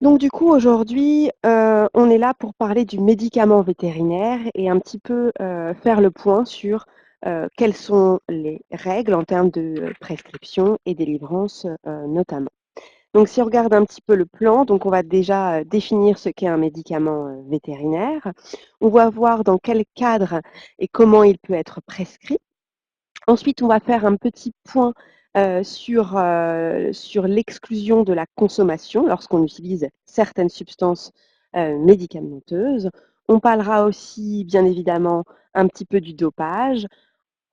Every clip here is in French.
Donc du coup, aujourd'hui, on est là pour parler du médicament vétérinaire et un petit peu, faire le point sur, quelles sont les règles en termes de prescription et délivrance, notamment. Donc si on regarde un petit peu le plan, donc on va déjà, définir ce qu'est un médicament, vétérinaire. On va voir dans quel cadre et comment il peut être prescrit. Ensuite, on va faire un petit point, sur l'exclusion de la consommation lorsqu'on utilise certaines substances, médicamenteuses. On parlera aussi, bien évidemment, un petit peu du dopage,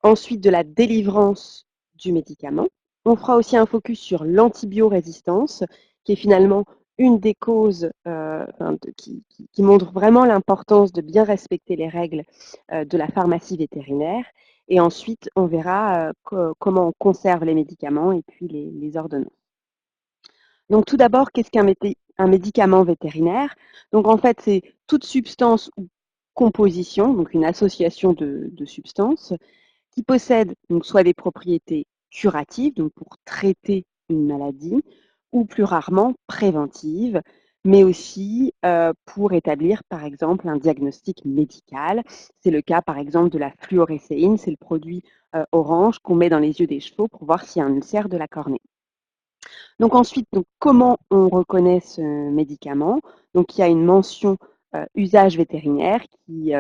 ensuite de la délivrance du médicament. On fera aussi un focus sur l'antibiorésistance, qui est finalement une des causes, enfin qui montre vraiment l'importance de bien respecter les règles, de la pharmacie vétérinaire. Et ensuite, on verra, comment on conserve les médicaments et puis les ordonnances. Donc tout d'abord, qu'est-ce qu'un un médicament vétérinaire? Donc en fait, c'est toute substance ou composition, donc une association de substances, qui possèdent donc soit des propriétés curatives, donc pour traiter une maladie, ou plus rarement préventives, mais aussi pour établir par exemple un diagnostic médical. C'est le cas par exemple de la fluorécéine, c'est le produit orange qu'on met dans les yeux des chevaux pour voir s'il y a un ulcère de la cornée. Donc ensuite, donc, comment on reconnaît ce médicament? Donc il y a une mention usage vétérinaire qui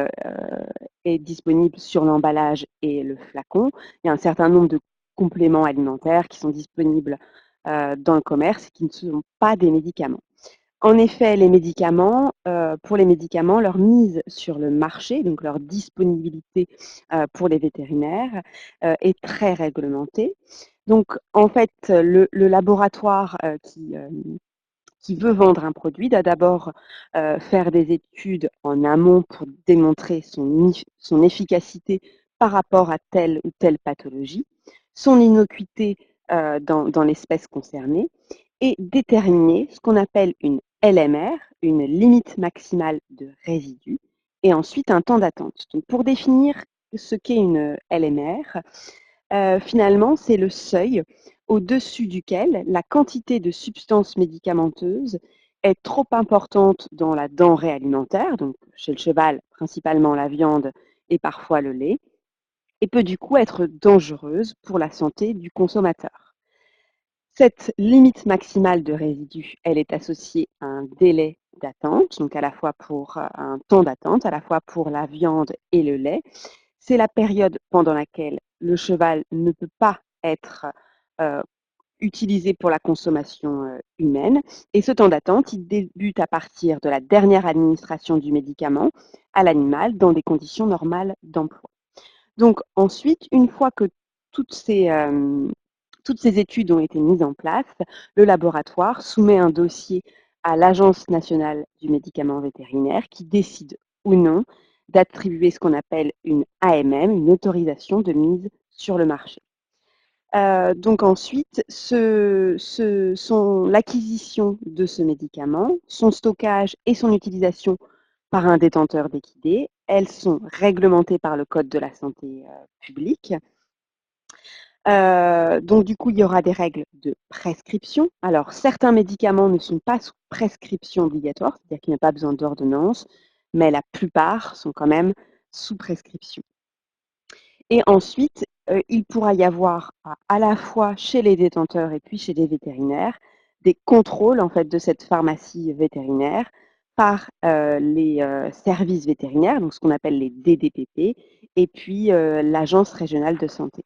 est disponible sur l'emballage et le flacon. Il y a un certain nombre de compléments alimentaires qui sont disponibles dans le commerce et qui ne sont pas des médicaments. En effet, les médicaments, pour les médicaments, leur mise sur le marché, donc leur disponibilité pour les vétérinaires, est très réglementée. Donc, en fait, le laboratoire qui veut vendre un produit doit d'abord faire des études en amont pour démontrer son efficacité par rapport à telle ou telle pathologie, son innocuité dans l'espèce concernée, et déterminer ce qu'on appelle une LMR, une limite maximale de résidus, et ensuite un temps d'attente. Donc, pour définir ce qu'est une LMR, finalement, c'est le seuil au-dessus duquel la quantité de substances médicamenteuses est trop importante dans la denrée alimentaire, donc chez le cheval, principalement la viande et parfois le lait, et peut du coup être dangereuse pour la santé du consommateur. Cette limite maximale de résidus, elle est associée à un délai d'attente, donc à la fois pour un temps d'attente, à la fois pour la viande et le lait. C'est la période pendant laquelle le cheval ne peut pas être euh, utilisé pour la consommation humaine. Et ce temps d'attente, il débute à partir de la dernière administration du médicament à l'animal dans des conditions normales d'emploi. Donc ensuite, une fois que toutes ces, euh, toutes ces études ont été mises en place, le laboratoire soumet un dossier à l'Agence nationale du médicament vétérinaire qui décide ou non d'attribuer ce qu'on appelle une AMM, une autorisation de mise sur le marché. Donc ensuite, l'acquisition de ce médicament, son stockage et son utilisation par un détenteur d'équidés, elles sont réglementées par le Code de la santé publique. Donc du coup, il y aura des règles de prescription. Alors, certains médicaments ne sont pas sous prescription obligatoire, c'est-à-dire qu'il n'y a pas besoin d'ordonnance, mais la plupart sont quand même sous prescription. Et ensuite, il pourra y avoir à la fois chez les détenteurs et puis chez les vétérinaires, des contrôles en fait de cette pharmacie vétérinaire par les services vétérinaires, donc ce qu'on appelle les DDPP, et puis l'Agence régionale de santé.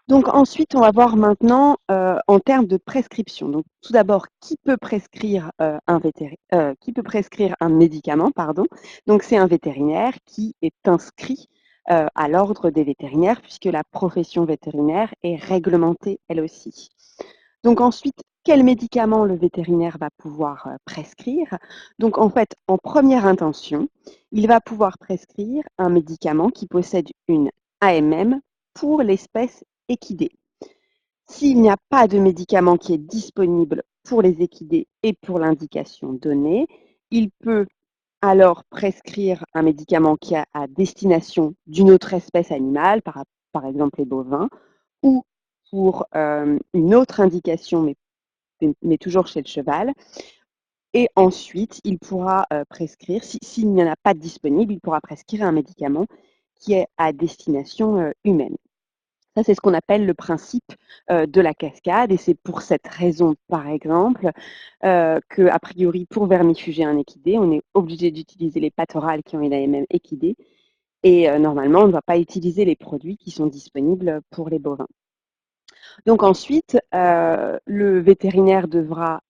Donc ensuite, on va voir maintenant en termes de prescription. Donc tout d'abord, qui peut prescrire un médicament, pardon. Donc c'est un vétérinaire qui est inscrit à l'ordre des vétérinaires puisque la profession vétérinaire est réglementée elle aussi. Donc ensuite, quel médicament le vétérinaire va pouvoir prescrire? Donc en fait, en première intention, il va pouvoir prescrire un médicament qui possède une AMM pour l'espèce équidée. S'il n'y a pas de médicament qui est disponible pour les équidés et pour l'indication donnée, il peut alors prescrire un médicament qui est à destination d'une autre espèce animale, par exemple les bovins, ou pour une autre indication, mais mais toujours chez le cheval. Et ensuite, il pourra prescrire, s'il n'y en a pas de disponible, il pourra prescrire un médicament qui est à destination humaine. Ça, c'est ce qu'on appelle le principe de la cascade, et c'est pour cette raison, par exemple, que, a priori, pour vermifuger un équidé, on est obligé d'utiliser les pâtes orales qui ont une AMM équidée, et normalement, on ne doit pas utiliser les produits qui sont disponibles pour les bovins. Donc ensuite, le vétérinaire devra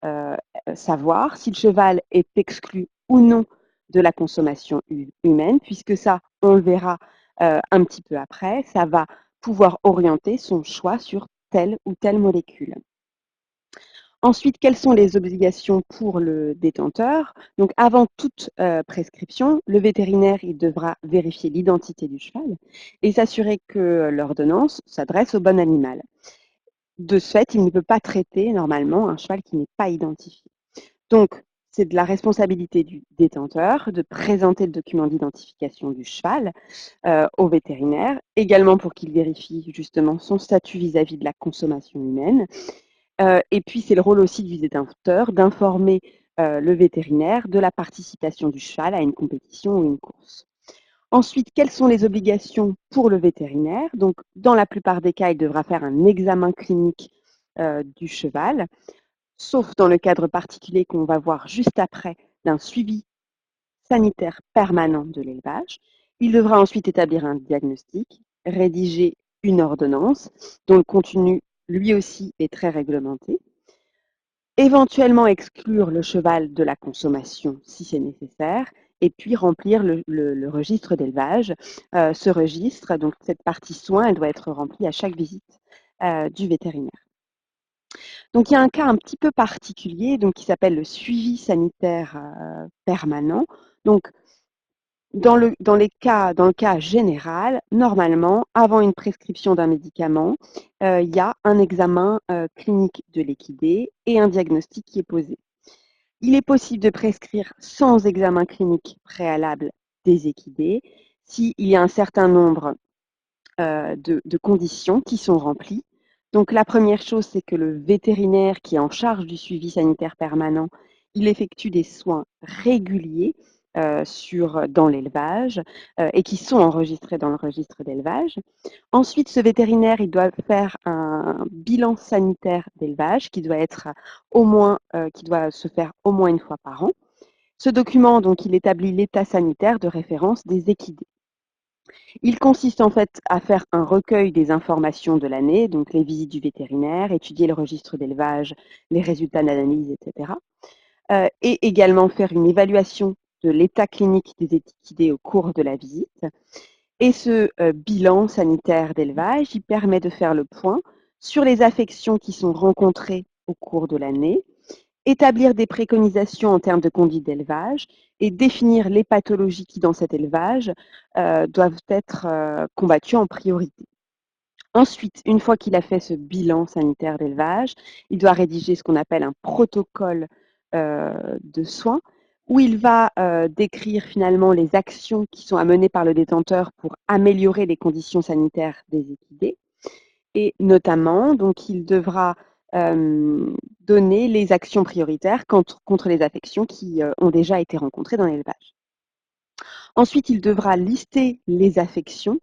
savoir si le cheval est exclu ou non de la consommation humaine, puisque ça, on le verra un petit peu après, ça va pouvoir orienter son choix sur telle ou telle molécule. Ensuite, quelles sont les obligations pour le détenteur? Donc, avant toute prescription, le vétérinaire il devra vérifier l'identité du cheval et s'assurer que l'ordonnance s'adresse au bon animal. De ce fait, il ne peut pas traiter normalement un cheval qui n'est pas identifié. Donc, c'est de la responsabilité du détenteur de présenter le document d'identification du cheval au vétérinaire, également pour qu'il vérifie justement son statut vis-à-vis de la consommation humaine. Et puis, c'est le rôle aussi du détenteur d'informer le vétérinaire de la participation du cheval à une compétition ou une course. Ensuite, quelles sont les obligations pour le vétérinaire? Donc, dans la plupart des cas, il devra faire un examen clinique du cheval, sauf dans le cadre particulier qu'on va voir juste après d'un suivi sanitaire permanent de l'élevage. Il devra ensuite établir un diagnostic, rédiger une ordonnance dont le contenu, lui aussi, est très réglementé, éventuellement exclure le cheval de la consommation si c'est nécessaire, et puis remplir le registre d'élevage. Ce registre, donc cette partie soins, elle doit être remplie à chaque visite du vétérinaire. Donc il y a un cas un petit peu particulier donc, qui s'appelle le suivi sanitaire permanent. Donc dans le cas général, normalement, avant une prescription d'un médicament, il y a un examen clinique de l'équidé et un diagnostic qui est posé. Il est possible de prescrire sans examen clinique préalable des équidés s'il y a un certain nombre de conditions qui sont remplies. Donc la première chose, c'est que le vétérinaire qui est en charge du suivi sanitaire permanent, il effectue des soins réguliers dans l'élevage et qui sont enregistrés dans le registre d'élevage. Ensuite, ce vétérinaire, il doit faire un bilan sanitaire d'élevage qui doit se faire au moins une fois par an. Ce document, donc, il établit l'état sanitaire de référence des équidés. Il consiste en fait à faire un recueil des informations de l'année, donc les visites du vétérinaire, étudier le registre d'élevage, les résultats d'analyse, etc. Et également faire une évaluation de l'état clinique des équidés au cours de la visite. Et ce bilan sanitaire d'élevage, il permet de faire le point sur les affections qui sont rencontrées au cours de l'année, établir des préconisations en termes de conduite d'élevage et définir les pathologies qui, dans cet élevage, doivent être combattues en priorité. Ensuite, une fois qu'il a fait ce bilan sanitaire d'élevage, il doit rédiger ce qu'on appelle un protocole de soins où il va décrire finalement les actions qui sont à mener par le détenteur pour améliorer les conditions sanitaires des équidés. Et notamment, donc, il devra donner les actions prioritaires contre les affections qui ont déjà été rencontrées dans l'élevage. Ensuite, il devra lister les affections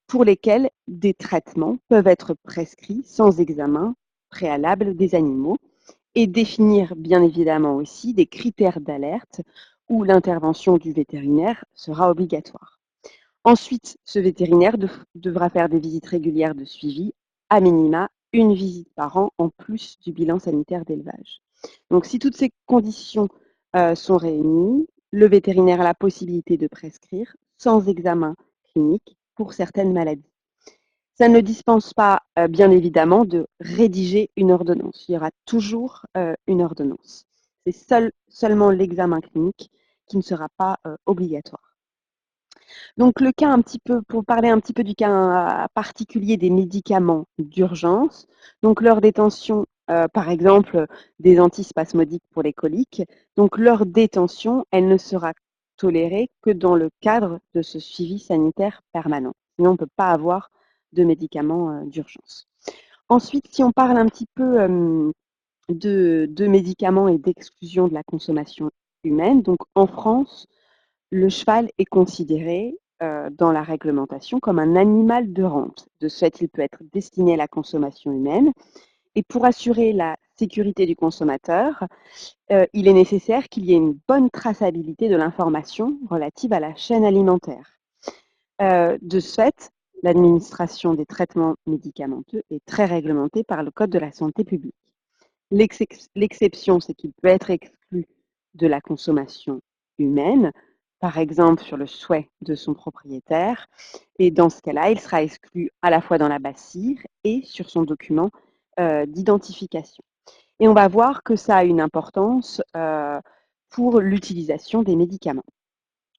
pour lesquelles des traitements peuvent être prescrits sans examen préalable des animaux et définir bien évidemment aussi des critères d'alerte où l'intervention du vétérinaire sera obligatoire. Ensuite, ce vétérinaire devra faire des visites régulières de suivi, à minima une visite par an en plus du bilan sanitaire d'élevage. Donc si toutes ces conditions sont réunies, le vétérinaire a la possibilité de prescrire sans examen clinique pour certaines maladies. Ça ne dispense pas, bien évidemment, de rédiger une ordonnance. Il y aura toujours une ordonnance. C'est seulement l'examen clinique qui ne sera pas obligatoire. Donc le cas un petit peu, pour parler un petit peu du cas particulier des médicaments d'urgence, donc leur détention, par exemple des antispasmodiques pour les coliques, donc leur détention, elle ne sera tolérée que dans le cadre de ce suivi sanitaire permanent. Sinon, on ne peut pas avoir de médicaments d'urgence. Ensuite, si on parle un petit peu de médicaments et d'exclusion de la consommation humaine. Donc en France, le cheval est considéré dans la réglementation comme un animal de rente. De ce fait, il peut être destiné à la consommation humaine. Et pour assurer la sécurité du consommateur, il est nécessaire qu'il y ait une bonne traçabilité de l'information relative à la chaîne alimentaire. De ce fait, l'administration des traitements médicamenteux est très réglementée par le Code de la santé publique. L'exception, c'est qu'il peut être exclu de la consommation humaine, par exemple sur le souhait de son propriétaire. Et dans ce cas-là, il sera exclu à la fois dans la BASIR et sur son document d'identification. Et on va voir que ça a une importance pour l'utilisation des médicaments.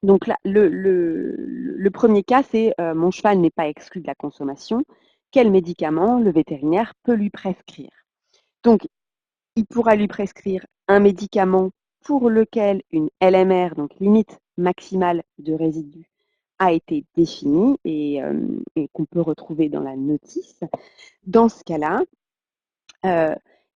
Donc là, le premier cas, c'est mon cheval n'est pas exclu de la consommation. Quel médicament le vétérinaire peut lui prescrire? Donc, il pourra lui prescrire un médicament pour lequel une LMR, donc limite maximale de résidus, a été définie et qu'on peut retrouver dans la notice. Dans ce cas-là,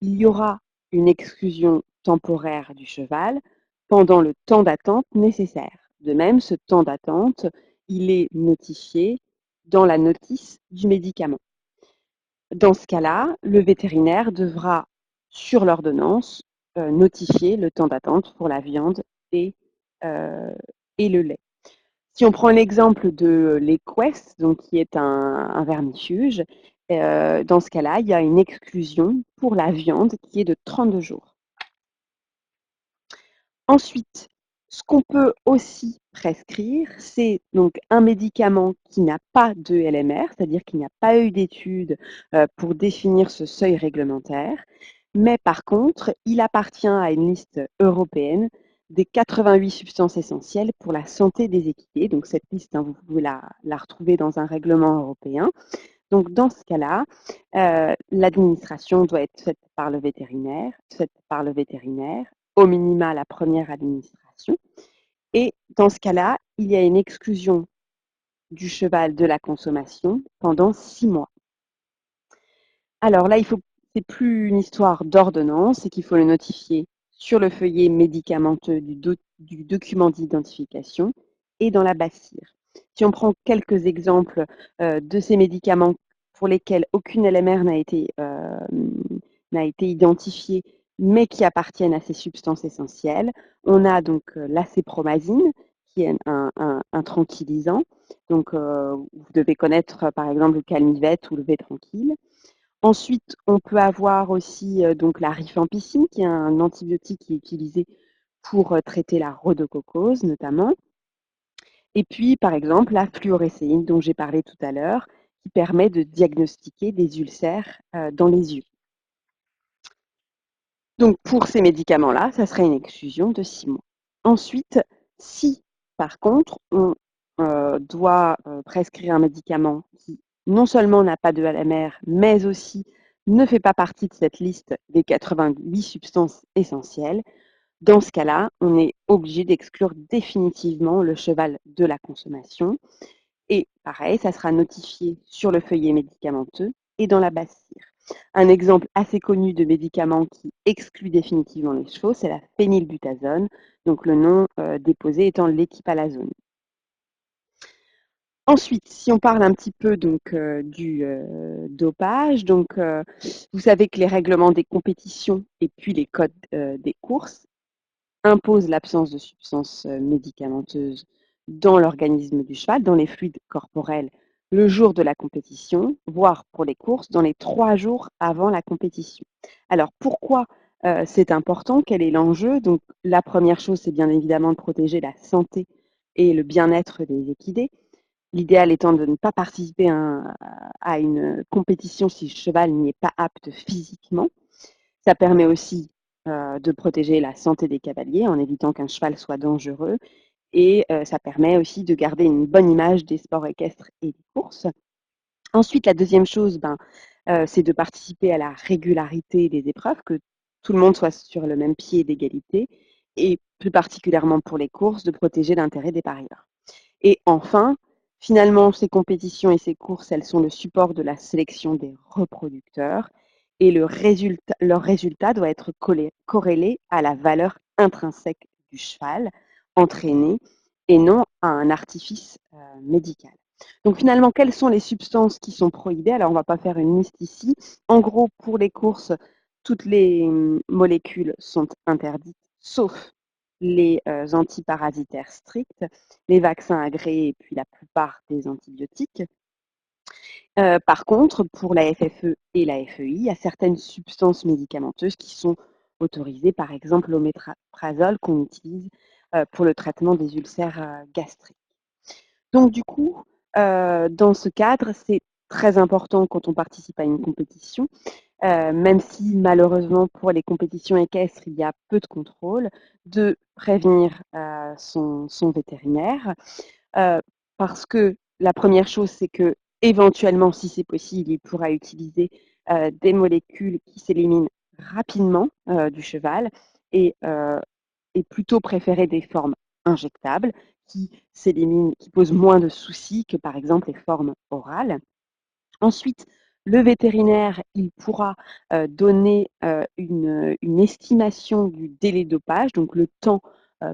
il y aura une exclusion temporaire du cheval pendant le temps d'attente nécessaire. De même, ce temps d'attente, il est notifié dans la notice du médicament. Dans ce cas-là, le vétérinaire devra, sur l'ordonnance, notifier le temps d'attente pour la viande et, euh, et le lait. Si on prend l'exemple de l'Equest, donc qui est un vermifuge, dans ce cas-là, il y a une exclusion pour la viande qui est de 32 jours. Ensuite, ce qu'on peut aussi prescrire, c'est donc un médicament qui n'a pas de LMR, c'est-à-dire qu'il n'y a pas eu d'études pour définir ce seuil réglementaire, mais par contre, il appartient à une liste européenne des 88 substances essentielles pour la santé des équidés. Donc cette liste, vous pouvez la retrouver dans un règlement européen. Donc dans ce cas-là, l'administration doit être faite par le vétérinaire, au minima la première administration. Et dans ce cas-là, il y a une exclusion du cheval de la consommation pendant 6 mois. Alors là, c'est plus une histoire d'ordonnance, c'est qu'il faut le notifier sur le feuillet médicamenteux du document d'identification et dans la BASIR. Si on prend quelques exemples de ces médicaments pour lesquels aucune LMR n'a été identifiée, mais qui appartiennent à ces substances essentielles, on a donc l'acépromazine, qui est un tranquillisant. Donc, vous devez connaître par exemple le Calmivette ou le V-Tranquille. Ensuite, on peut avoir aussi donc la rifampicine, qui est un antibiotique qui est utilisé pour traiter la rhodococose notamment. Et puis, par exemple, la fluorescéine dont j'ai parlé tout à l'heure, qui permet de diagnostiquer des ulcères dans les yeux. Donc, pour ces médicaments-là, ça serait une exclusion de 6 mois. Ensuite, si, par contre, on doit prescrire un médicament qui non seulement n'a pas de LMR, mais aussi ne fait pas partie de cette liste des 88 substances essentielles, dans ce cas-là, on est obligé d'exclure définitivement le cheval de la consommation. Et pareil, ça sera notifié sur le feuillet médicamenteux et dans la BASIR. Un exemple assez connu de médicament qui exclut définitivement les chevaux, c'est la phénylbutazone, donc le nom déposé étant l'équipalazone. Ensuite, si on parle un petit peu donc du dopage, donc vous savez que les règlements des compétitions et puis les codes des courses imposent l'absence de substances médicamenteuses dans l'organisme du cheval, dans les fluides corporels, le jour de la compétition, voire pour les courses, dans les 3 jours avant la compétition. Alors pourquoi c'est important? Quel est l'enjeu? Donc la première chose, c'est bien évidemment de protéger la santé et le bien-être des équidés. L'idéal étant de ne pas participer à une compétition si le cheval n'y est pas apte physiquement. Ça permet aussi de protéger la santé des cavaliers en évitant qu'un cheval soit dangereux et ça permet aussi de garder une bonne image des sports équestres et des courses. Ensuite, la deuxième chose, c'est de participer à la régularité des épreuves, que tout le monde soit sur le même pied d'égalité et plus particulièrement pour les courses, de protéger l'intérêt des parieurs. Et enfin, finalement, ces compétitions et ces courses, elles sont le support de la sélection des reproducteurs. et leur résultat doit être corrélé à la valeur intrinsèque du cheval entraîné et non à un artifice médical. Donc finalement, quelles sont les substances qui sont prohibées? Alors on ne va pas faire une liste ici. En gros, pour les courses, toutes les molécules sont interdites, sauf les antiparasitaires stricts, les vaccins agréés et puis la plupart des antibiotiques. Par contre, pour la FFE et la FEI, il y a certaines substances médicamenteuses qui sont autorisées, par exemple l'oméprazole qu'on utilise pour le traitement des ulcères gastriques. Donc du coup, dans ce cadre, c'est très important quand on participe à une compétition, même si malheureusement pour les compétitions équestres, il y a peu de contrôle, de prévenir son vétérinaire. Parce que la première chose, c'est que éventuellement, si c'est possible, il pourra utiliser des molécules qui s'éliminent rapidement du cheval et, et plutôt préférer des formes injectables qui s'éliminent, qui posent moins de soucis que par exemple les formes orales. Ensuite, le vétérinaire, il pourra donner une estimation du délai de dopage, donc le temps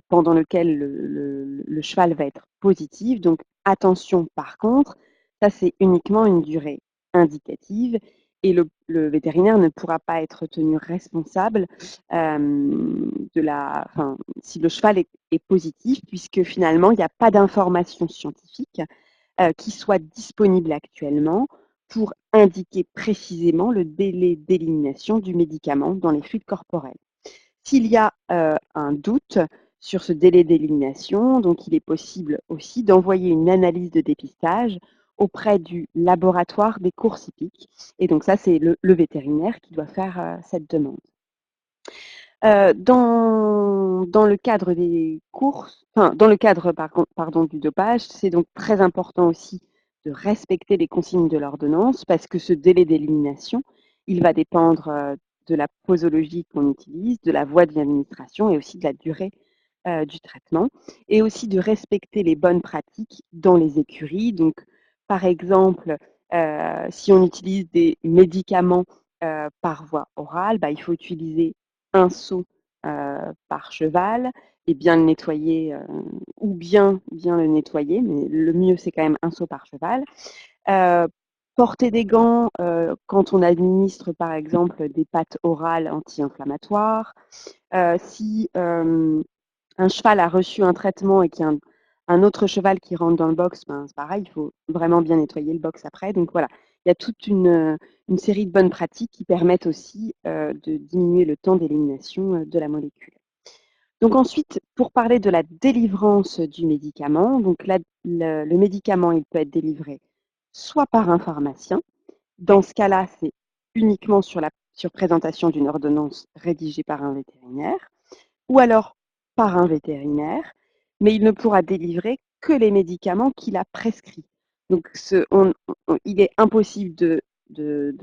pendant lequel le cheval va être positif. Donc attention par contre, ça c'est uniquement une durée indicative et le vétérinaire ne pourra pas être tenu responsable enfin, si le cheval est positif, puisque finalement il n'y a pas d'information scientifique qui soit disponible actuellement pour indiquer précisément le délai d'élimination du médicament dans les fluides corporels. S'il y a un doute sur ce délai d'élimination, donc il est possible aussi d'envoyer une analyse de dépistage auprès du laboratoire des courses hippiques. Et donc ça, c'est le vétérinaire qui doit faire cette demande. Dans le cadre des courses, enfin, dans le cadre pardon, du dopage, c'est donc très important aussi de respecter les consignes de l'ordonnance parce que ce délai d'élimination, il va dépendre de la posologie qu'on utilise, de la voie de l'administration et aussi de la durée du traitement et aussi de respecter les bonnes pratiques dans les écuries. Donc, par exemple, si on utilise des médicaments par voie orale, bah, il faut utiliser un seau par cheval et bien le nettoyer ou bien le nettoyer, mais le mieux c'est quand même un seau par cheval. Porter des gants quand on administre par exemple des pâtes orales anti-inflammatoires. Si un cheval a reçu un traitement et qu'il y a un autre cheval qui rentre dans le box, ben, c'est pareil, il faut vraiment bien nettoyer le box après. Donc voilà, il y a toute une série de bonnes pratiques qui permettent aussi de diminuer le temps d'élimination de la molécule. Donc ensuite, pour parler de la délivrance du médicament, donc le médicament, il peut être délivré soit par un pharmacien. Dans ce cas-là, c'est uniquement sur présentation d'une ordonnance rédigée par un vétérinaire ou alors par un vétérinaire, mais il ne pourra délivrer que les médicaments qu'il a prescrits. Donc, il est impossible de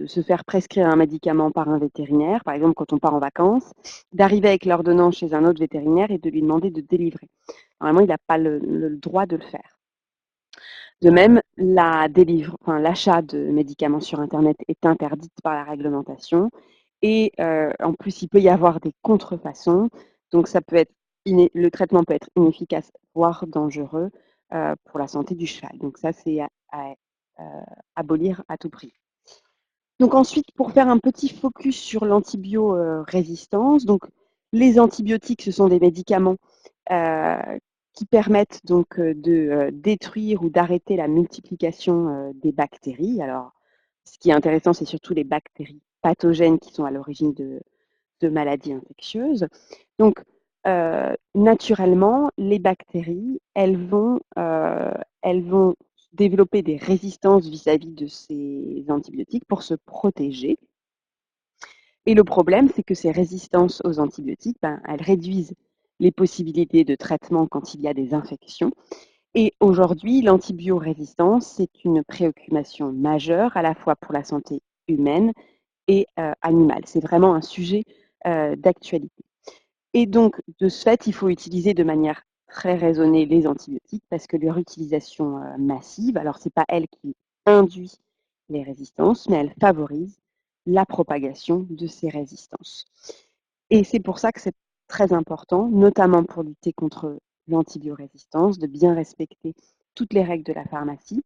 se faire prescrire un médicament par un vétérinaire, par exemple quand on part en vacances, d'arriver avec l'ordonnance chez un autre vétérinaire et de lui demander de délivrer. Normalement, il n'a pas le droit de le faire. De même, l'achat de médicaments sur Internet est interdit par la réglementation et en plus, il peut y avoir des contrefaçons. Donc ça peut être le traitement peut être inefficace, voire dangereux pour la santé du cheval. Donc ça, c'est à abolir à tout prix. Donc ensuite, pour faire un petit focus sur l'antibiorésistance, donc les antibiotiques, ce sont des médicaments qui permettent donc de détruire ou d'arrêter la multiplication des bactéries. Alors, ce qui est intéressant, c'est surtout les bactéries pathogènes qui sont à l'origine de maladies infectieuses. Donc, naturellement, les bactéries, elles vont développer des résistances vis-à-vis de ces antibiotiques pour se protéger. Et le problème, c'est que ces résistances aux antibiotiques, ben, elles réduisent les possibilités de traitement quand il y a des infections. Et aujourd'hui, l'antibiorésistance, c'est une préoccupation majeure à la fois pour la santé humaine et animale. C'est vraiment un sujet d'actualité. Et donc, de ce fait, il faut utiliser de manière très raisonnée les antibiotiques parce que leur utilisation massive, alors ce n'est pas elle qui induit les résistances, mais elle favorise la propagation de ces résistances. Et c'est pour ça que c'est très important, notamment pour lutter contre l'antibiorésistance, de bien respecter toutes les règles de la pharmacie,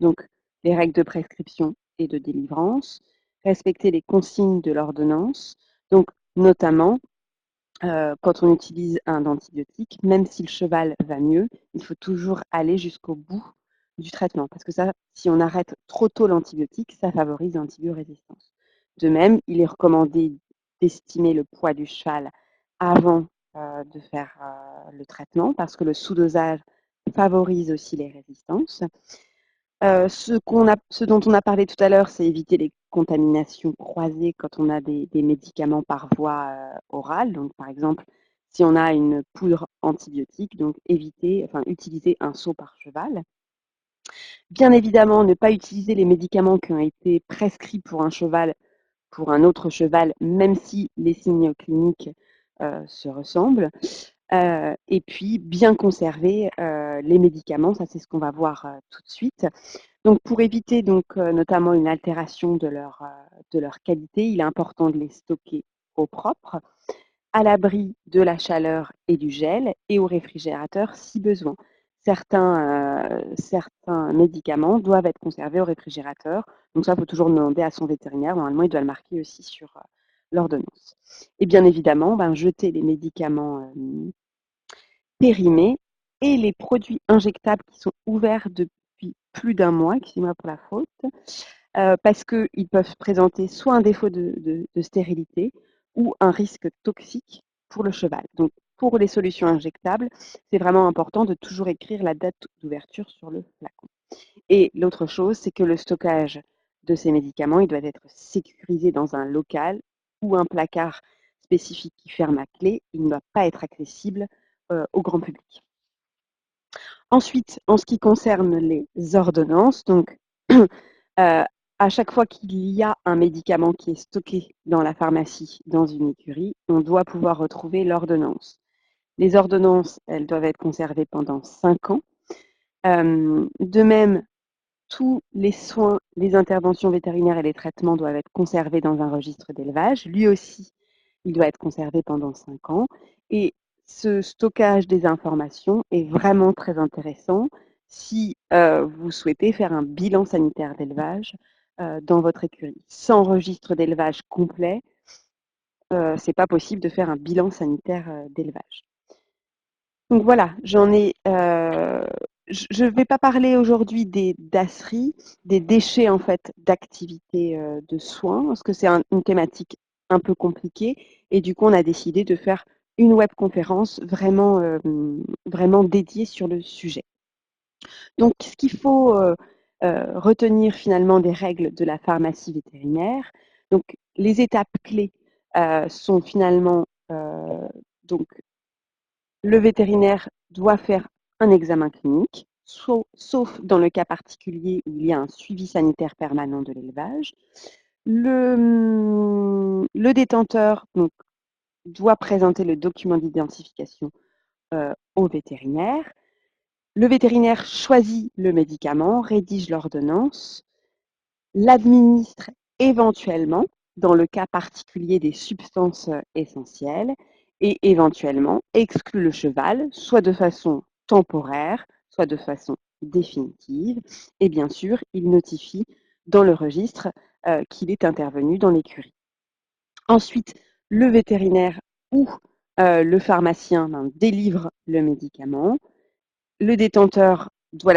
donc les règles de prescription et de délivrance, respecter les consignes de l'ordonnance, donc notamment quand on utilise un antibiotique, même si le cheval va mieux, il faut toujours aller jusqu'au bout du traitement. Parce que ça, si on arrête trop tôt l'antibiotique, ça favorise l'antibiorésistance. De même, il est recommandé d'estimer le poids du cheval avant de faire le traitement, parce que le sous-dosage favorise aussi les résistances. Ce dont on a parlé tout à l'heure, c'est éviter les contaminations croisées quand on a des médicaments par voie orale. Donc, par exemple, si on a une poudre antibiotique, donc utiliser un seau par cheval. Bien évidemment, ne pas utiliser les médicaments qui ont été prescrits pour un cheval pour un autre cheval, même si les signes cliniques se ressemblent. Et puis, bien conserver les médicaments, ça c'est ce qu'on va voir tout de suite. Donc, pour éviter notamment une altération de leur qualité, il est important de les stocker au propre, à l'abri de la chaleur et du gel, et au réfrigérateur si besoin. Certains médicaments doivent être conservés au réfrigérateur. Donc ça, il faut toujours demander à son vétérinaire. Normalement, il doit le marquer aussi sur l'ordonnance. Et bien évidemment, jeter les médicaments périmés et les produits injectables qui sont ouverts depuis plus d'un mois, excusez-moi pour la faute, parce qu'ils peuvent présenter soit un défaut de stérilité ou un risque toxique pour le cheval. Donc, pour les solutions injectables, c'est vraiment important de toujours écrire la date d'ouverture sur le flacon. Et l'autre chose, c'est que le stockage de ces médicaments, il doit être sécurisé dans un local ou un placard spécifique qui ferme à clé. Il ne doit pas être accessible au grand public. Ensuite, en ce qui concerne les ordonnances, donc à chaque fois qu'il y a un médicament qui est stocké dans la pharmacie, dans une écurie, on doit pouvoir retrouver l'ordonnance. Les ordonnances, elles doivent être conservées pendant 5 ans. De même, tous les soins, les interventions vétérinaires et les traitements doivent être conservés dans un registre d'élevage. Lui aussi, il doit être conservé pendant 5 ans. Et ce stockage des informations est vraiment très intéressant si vous souhaitez faire un bilan sanitaire d'élevage dans votre écurie. Sans registre d'élevage complet, c'est pas possible de faire un bilan sanitaire d'élevage. Donc voilà, je ne vais pas parler aujourd'hui des dasseries, des déchets en fait d'activités de soins, parce que c'est une thématique un peu compliquée. Et du coup, on a décidé de faire une webconférence vraiment dédiée sur le sujet. Donc, ce qu'il faut retenir finalement des règles de la pharmacie vétérinaire, donc les étapes clés sont finalement donc le vétérinaire doit faire un examen clinique, sauf dans le cas particulier où il y a un suivi sanitaire permanent de l'élevage. Le détenteur donc, doit présenter le document d'identification au vétérinaire. Le vétérinaire choisit le médicament, rédige l'ordonnance, l'administre éventuellement dans le cas particulier des substances essentielles et éventuellement exclut le cheval, soit de façon temporaire, soit de façon définitive. Et bien sûr, il notifie dans le registre qu'il est intervenu dans l'écurie. Ensuite, le vétérinaire ou le pharmacien délivre le médicament. Le détenteur doit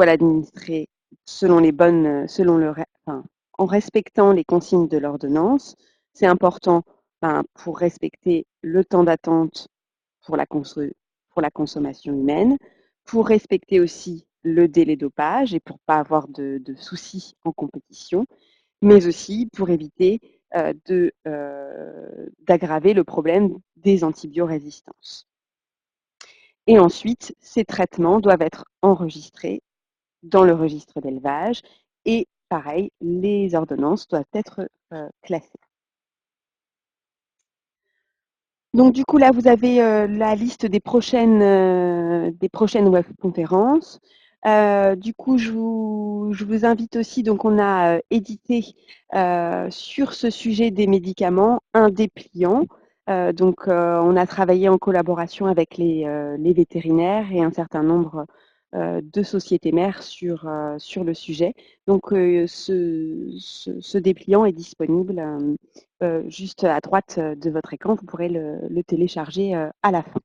l'administrer selon les bonnes, en respectant les consignes de l'ordonnance. C'est important pour respecter le temps d'attente pour pour la consommation humaine, pour respecter aussi le délai dopage et pour ne pas avoir de soucis en compétition, mais aussi pour éviter d'aggraver le problème des antibiorésistances. Et ensuite, ces traitements doivent être enregistrés dans le registre d'élevage et pareil, les ordonnances doivent être classées. Donc du coup, là, vous avez la liste des prochaines webconférences. Du coup, je vous invite aussi, donc on a édité sur ce sujet des médicaments un dépliant. On a travaillé en collaboration avec les vétérinaires et un certain nombre de sociétés mères sur le sujet. Donc, ce dépliant est disponible juste à droite de votre écran. Vous pourrez le télécharger à la fin.